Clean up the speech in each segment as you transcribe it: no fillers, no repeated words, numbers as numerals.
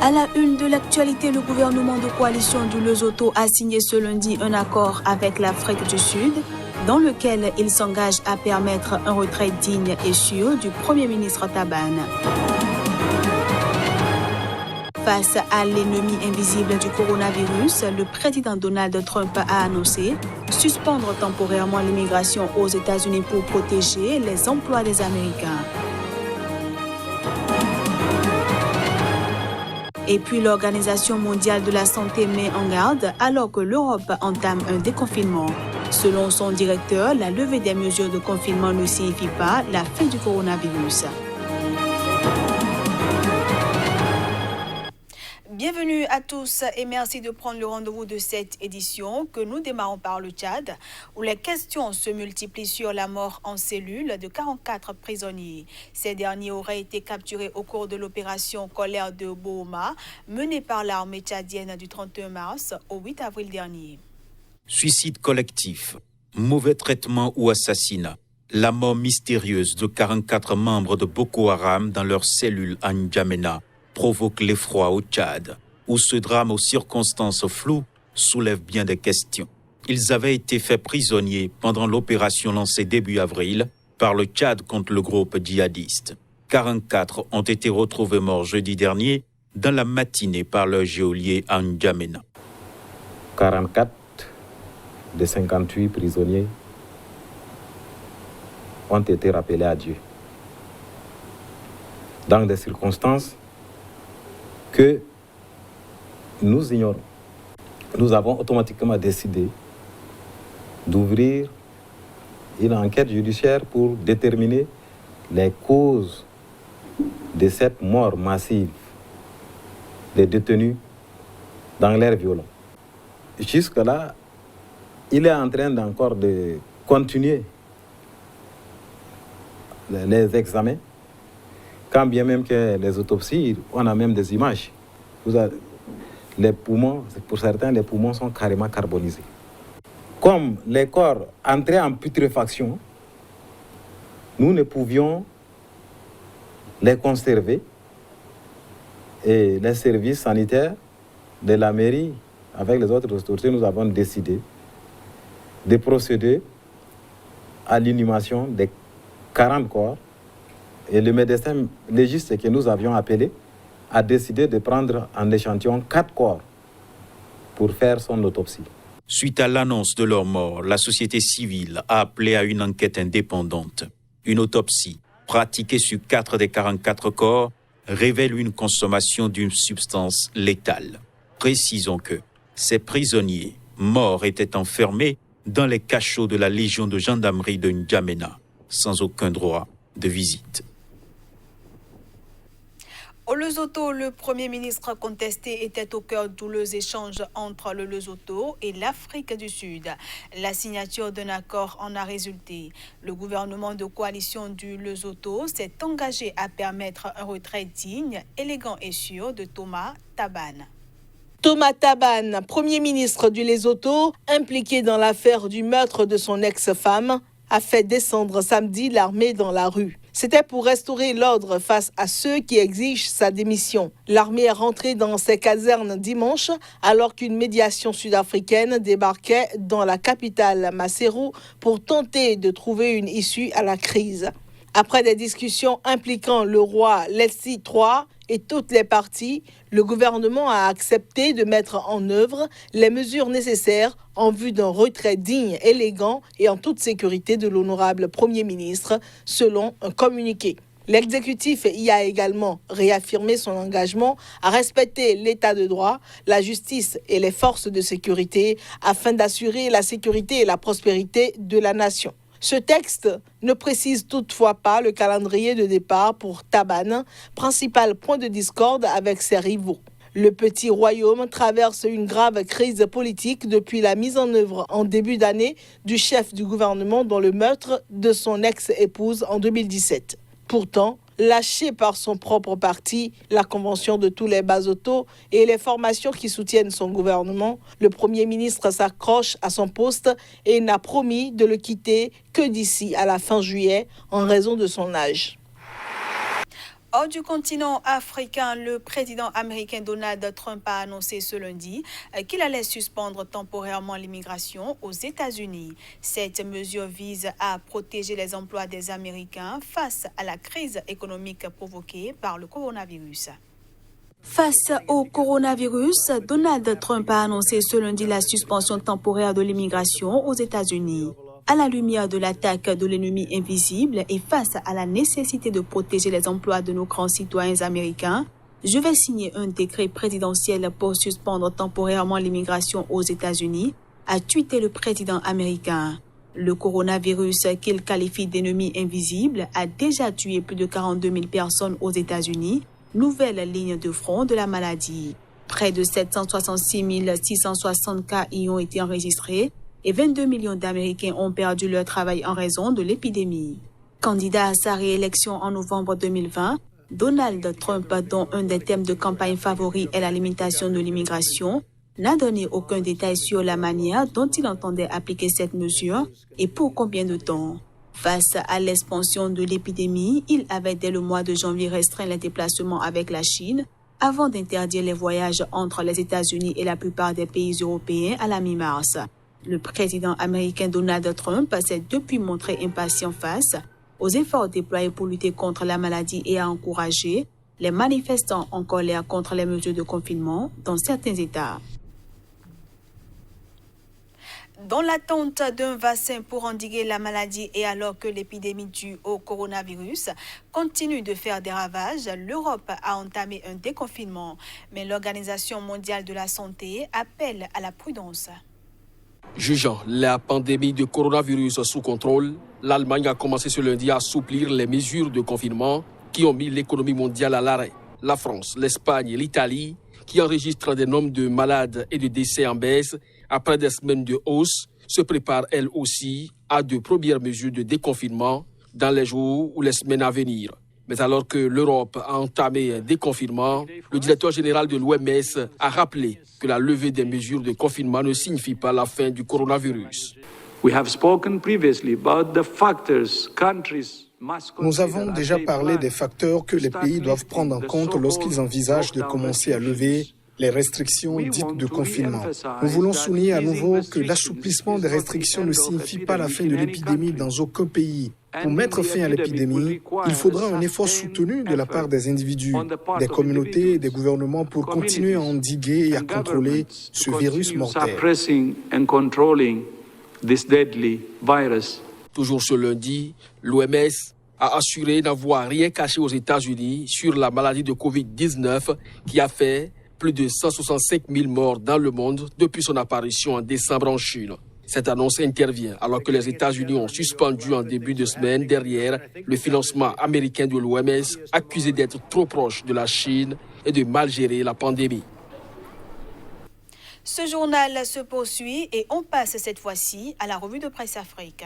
À la une de l'actualité, le gouvernement de coalition du Lesotho a signé ce lundi un accord avec l'Afrique du Sud dans lequel il s'engage à permettre un retrait digne et sûr du Premier ministre Tabane. Face à l'ennemi invisible du coronavirus, le président Donald Trump a annoncé suspendre temporairement l'immigration aux États-Unis pour protéger les emplois des Américains. Et puis l'Organisation mondiale de la santé met en garde alors que l'Europe entame un déconfinement. Selon son directeur, la levée des mesures de confinement ne signifie pas la fin du coronavirus. Bienvenue à tous et merci de prendre le rendez-vous de cette édition que nous démarrons par le Tchad, où les questions se multiplient sur la mort en cellule de 44 prisonniers. Ces derniers auraient été capturés au cours de l'opération Colère de Booma, menée par l'armée tchadienne du 31 mars au 8 avril dernier. Suicide collectif, mauvais traitement ou assassinat. La mort mystérieuse de 44 membres de Boko Haram dans leur cellule à N'Djamena provoque l'effroi au Tchad, où ce drame aux circonstances floues soulève bien des questions. Ils avaient été faits prisonniers pendant l'opération lancée début avril par le Tchad contre le groupe djihadiste. 44 ont été retrouvés morts jeudi dernier dans la matinée par leur geôlier à N'Djamena. 44 des 58 prisonniers ont été rappelés à Dieu dans des circonstances que nous ignorons. Nous avons automatiquement décidé d'ouvrir une enquête judiciaire pour déterminer les causes de cette mort massive des détenus dans l'air violent. Jusque-là, il est en train encore de continuer les examens, quand bien même que les autopsies, on a même des images. Les poumons, pour certains, les poumons sont carrément carbonisés. Comme les corps entraient en putréfaction, nous ne pouvions les conserver et les services sanitaires de la mairie, avec les autres autorités, nous avons décidé de procéder à l'inhumation des 40 corps. Et le médecin légiste que nous avions appelé a décidé de prendre en échantillon 4 corps pour faire son autopsie. Suite à l'annonce de leur mort, la société civile a appelé à une enquête indépendante. Une autopsie pratiquée sur 4 des 44 corps révèle une consommation d'une substance létale. Précisons que ces prisonniers morts étaient enfermés dans les cachots de la Légion de gendarmerie de N'Djamena, sans aucun droit de visite. Au Lesotho, le Premier ministre contesté était au cœur douleux échanges entre le Lesotho et l'Afrique du Sud. La signature d'un accord en a résulté. Le gouvernement de coalition du Lesotho s'est engagé à permettre un retrait digne, élégant et sûr de Thomas Tabane. Thomas Tabane, Premier ministre du Lesotho, impliqué dans l'affaire du meurtre de son ex-femme, a fait descendre samedi l'armée dans la rue. C'était pour restaurer l'ordre face à ceux qui exigent sa démission. L'armée est rentrée dans ses casernes dimanche alors qu'une médiation sud-africaine débarquait dans la capitale Maseru pour tenter de trouver une issue à la crise. Après des discussions impliquant le roi Letsie III et toutes les parties, le gouvernement a accepté de mettre en œuvre les mesures nécessaires en vue d'un retrait digne, élégant et en toute sécurité de l'honorable Premier ministre, selon un communiqué. L'exécutif y a également réaffirmé son engagement à respecter l'état de droit, la justice et les forces de sécurité afin d'assurer la sécurité et la prospérité de la nation. Ce texte ne précise toutefois pas le calendrier de départ pour Tabane, principal point de discorde avec ses rivaux. Le petit royaume traverse une grave crise politique depuis la mise en œuvre en début d'année du chef du gouvernement dans le meurtre de son ex-épouse en 2017. Pourtant, lâché par son propre parti, la Convention de tous les Basotho et les formations qui soutiennent son gouvernement, le Premier ministre s'accroche à son poste et n'a promis de le quitter que d'ici à la fin juillet en raison de son âge. Hors du continent africain, le président américain Donald Trump a annoncé ce lundi qu'il allait suspendre temporairement l'immigration aux États-Unis. Cette mesure vise à protéger les emplois des Américains face à la crise économique provoquée par le coronavirus. Face au coronavirus, Donald Trump a annoncé ce lundi la suspension temporaire de l'immigration aux États-Unis. À la lumière de l'attaque de l'ennemi invisible et face à la nécessité de protéger les emplois de nos grands citoyens américains, je vais signer un décret présidentiel pour suspendre temporairement l'immigration aux États-Unis, a tweeté le président américain. Le coronavirus, qu'il qualifie d'ennemi invisible, a déjà tué plus de 42 000 personnes aux États-Unis, nouvelle ligne de front de la maladie. Près de 766 660 cas y ont été enregistrés et 22 millions d'Américains ont perdu leur travail en raison de l'épidémie. Candidat à sa réélection en novembre 2020, Donald Trump, dont un des thèmes de campagne favoris est la limitation de l'immigration, n'a donné aucun détail sur la manière dont il entendait appliquer cette mesure et pour combien de temps. Face à l'expansion de l'épidémie, il avait dès le mois de janvier restreint les déplacements avec la Chine avant d'interdire les voyages entre les États-Unis et la plupart des pays européens à la mi-mars. Le président américain Donald Trump s'est depuis montré impatient face aux efforts déployés pour lutter contre la maladie et a encouragé les manifestants en colère contre les mesures de confinement dans certains États. Dans l'attente d'un vaccin pour endiguer la maladie et alors que l'épidémie due au coronavirus continue de faire des ravages, l'Europe a entamé un déconfinement. Mais l'Organisation mondiale de la santé appelle à la prudence. Jugeant la pandémie de coronavirus sous contrôle, l'Allemagne a commencé ce lundi à assouplir les mesures de confinement qui ont mis l'économie mondiale à l'arrêt. La France, l'Espagne et l'Italie, qui enregistrent des nombres de malades et de décès en baisse après des semaines de hausse, se préparent elles aussi à de premières mesures de déconfinement dans les jours ou les semaines à venir. Mais alors que l'Europe a entamé un déconfinement, le directeur général de l'OMS a rappelé que la levée des mesures de confinement ne signifie pas la fin du coronavirus. Nous avons déjà parlé des facteurs que les pays doivent prendre en compte lorsqu'ils envisagent de commencer à lever les restrictions dites de confinement. Nous voulons souligner à nouveau que l'assouplissement des restrictions ne signifie pas la fin de l'épidémie dans aucun pays. Pour mettre fin à l'épidémie, il faudra un effort soutenu de la part des individus, des communautés et des gouvernements pour continuer à endiguer et à contrôler ce virus mortel. Toujours ce lundi, l'OMS a assuré n'avoir rien caché aux États-Unis sur la maladie de Covid-19 qui a fait plus de 165 000 morts dans le monde depuis son apparition en décembre en Chine. Cette annonce intervient alors que les États-Unis ont suspendu en début de semaine derrière le financement américain de l'OMS, accusé d'être trop proche de la Chine et de mal gérer la pandémie. Ce journal se poursuit et on passe cette fois-ci à la revue de presse Afrique.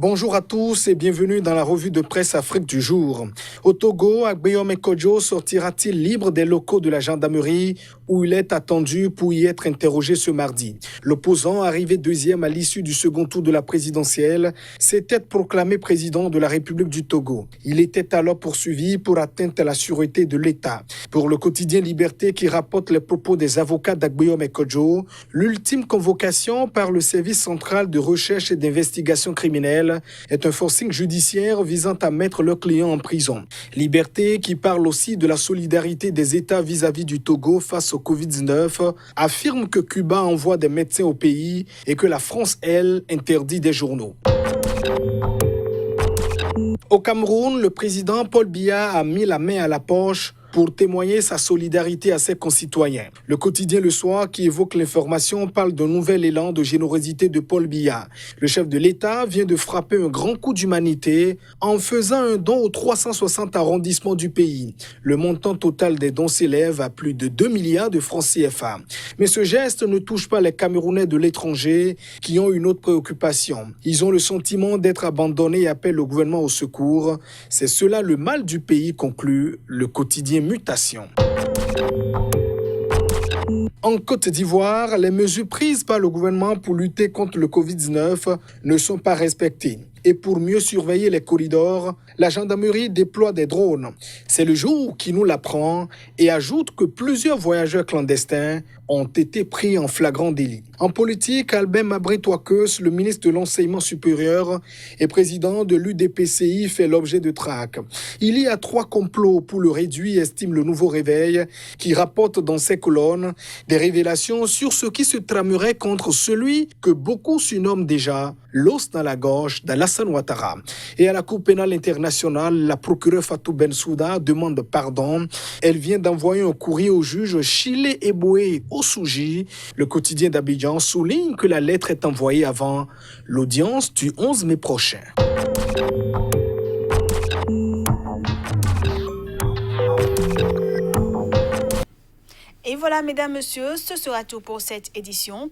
Bonjour à tous et bienvenue dans la revue de presse Afrique du jour. Au Togo, Agbeom Ekodjo sortira-t-il libre des locaux de la gendarmerie où il est attendu pour y être interrogé ce mardi? L'opposant, arrivé deuxième à l'issue du second tour de la présidentielle, s'était proclamé président de la République du Togo. Il était alors poursuivi pour atteinte à la sûreté de l'État. Pour le quotidien Liberté qui rapporte les propos des avocats d'Agbeom Ekodjo, l'ultime convocation par le service central de recherche et d'investigation criminelle est un forcing judiciaire visant à mettre leurs clients en prison. Liberté, qui parle aussi de la solidarité des États vis-à-vis du Togo face au Covid-19, affirme que Cuba envoie des médecins au pays et que la France, elle, interdit des journaux. Au Cameroun, le président Paul Biya a mis la main à la poche pour témoigner sa solidarité à ses concitoyens. Le quotidien Le Soir, qui évoque l'information, parle d'un nouvel élan de générosité de Paul Biya. Le chef de l'État vient de frapper un grand coup d'humanité en faisant un don aux 360 arrondissements du pays. Le montant total des dons s'élève à plus de 2 milliards de francs CFA. Mais ce geste ne touche pas les Camerounais de l'étranger qui ont une autre préoccupation. Ils ont le sentiment d'être abandonnés et appellent le gouvernement au secours. C'est cela le mal du pays, conclut le quotidien Mutation. En Côte d'Ivoire, les mesures prises par le gouvernement pour lutter contre le Covid-19 ne sont pas respectées. Et pour mieux surveiller les corridors, la gendarmerie déploie des drones. C'est le jour qui nous l'apprend et ajoute que plusieurs voyageurs clandestins ont été pris en flagrant délit. En politique, Albert Mabry-Touakeus, le ministre de l'Enseignement supérieur et président de l'UDPCI, fait l'objet de traques. Il y a 3 complots pour le réduire, estime le Nouveau Réveil, qui rapporte dans ses colonnes des révélations sur ce qui se tramerait contre celui que beaucoup surnomment déjà l'os dans la gorge d'Alassane Ouattara. Et à la Cour pénale internationale, la procureure Fatou Bensouda demande pardon. Elle vient d'envoyer un courrier au juge Chile Eboué Osouji. Le quotidien d'Abidjan souligne que la lettre est envoyée avant l'audience du 11 mai prochain. Et voilà, mesdames, messieurs, ce sera tout pour cette édition.